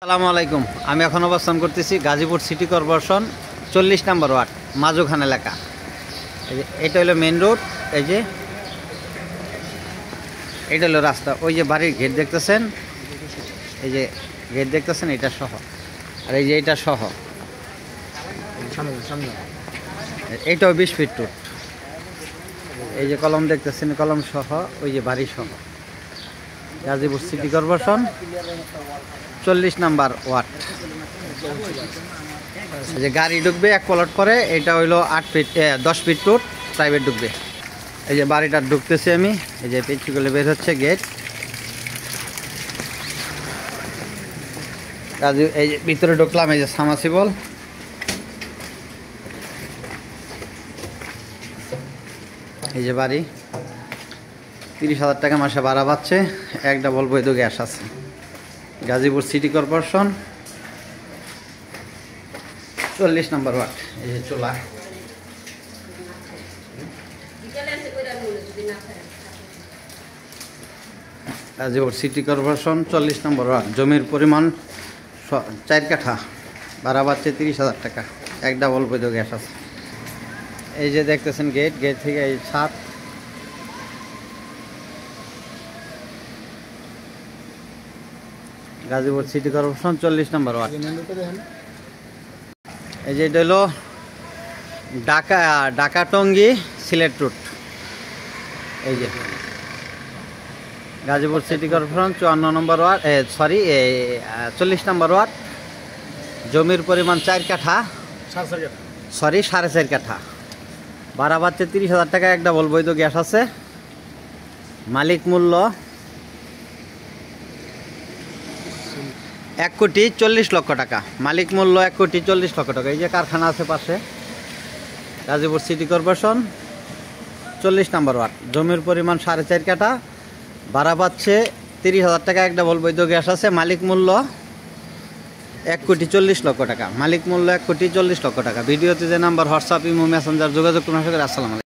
আসসালামু আলাইকুম। আমি এখন অবস্থান করতেছি গাজীপুর সিটি কর্পোরেশন 40 নম্বর ওয়ার্ড মাজুখান এলাকা। এটা হলো মেন রোড। এই যে এটা হলো রাস্তা। ওই যে বাড়ির গেট দেখতেছেন, এই যে গেট দেখতেছেন, এটা সহ, আর এই যে এটা সহ, এইটাও 20 ফিট রোড। এই যে কলম দেখতেছেন, কলম সহ, ওই যে বাড়ি সহ, গাজীপুর সিটি কর্পোরেশন 40 নম্বর ওয়ার্ড। যে গাড়ি ঢুকবে এক প্লট করে, এটা হইলো 10 ফিট রোড, প্রাইভেট ঢুকবে। এই যে বাড়িটা ঢুকতেছি আমি, এই যে পেছুগুলো বের হচ্ছে গেট। এই যে ভিতরে ঢুকলাম, এই যে সামাসিবল। এই যে বাড়ি, 30,000 টাকা মাসে ভাড়া পাচ্ছে, এক ডাবল বৈধ গ্যাস আছে। গাজীপুর সিটি কর্পোরেশন 40 নম্বর ওয়ার্ড। এই যে চোলা, গাজীপুর সিটি কর্পোরেশন 40 নম্বর ওয়ার্ড। জমির পরিমাণ 4 কাঠা, ভাড়া পাচ্ছে 30,000 টাকা, এক ডাবল বৈধ গ্যাস আছে। এই যে দেখতেছেন গেট, গেট থেকে এই ছাদ। গাজীপুর সিটি কর্পোরেশন 40 নম্বর ওয়ার্ড। এই যে এটা হলো ঢাকা টঙ্গী সিলেট রুট। এই যে গাজীপুর সিটি কর্পোরেশন 54 নম্বর ওয়ার্ড, 40 নম্বর ওয়ার্ড। জমির পরিমাণ 4 কাঠা, 4.5 কাঠা, ভাড়া পাচ্ছে 30,000 টাকা, এক ডাবল বৈধ গ্যাস আছে। মালিক মূল্য 1,40,00,000 টাকা। মালিক মূল্য 1,40,00,000 টাকা। এই যে কারখানা আছে পাশে। গাজীপুর সিটি কর্পোরেশন 40 নম্বর ওয়ার্ড। জমির পরিমাণ 4.5 কাঠা, ভাড়া পাচ্ছে 30,000 টাকা, এক ডাবল বৈধ গ্যাস আছে। মালিক মূল্য 1,40,00,000 টাকা। মালিক মূল্য 1,40,00,000 টাকা। ভিডিওতে যে নাম্বার হোয়াটসঅ্যাপ, ইমো, মেসেঞ্জার যোগাযোগ করুন। আসসালামু আলাইকুম।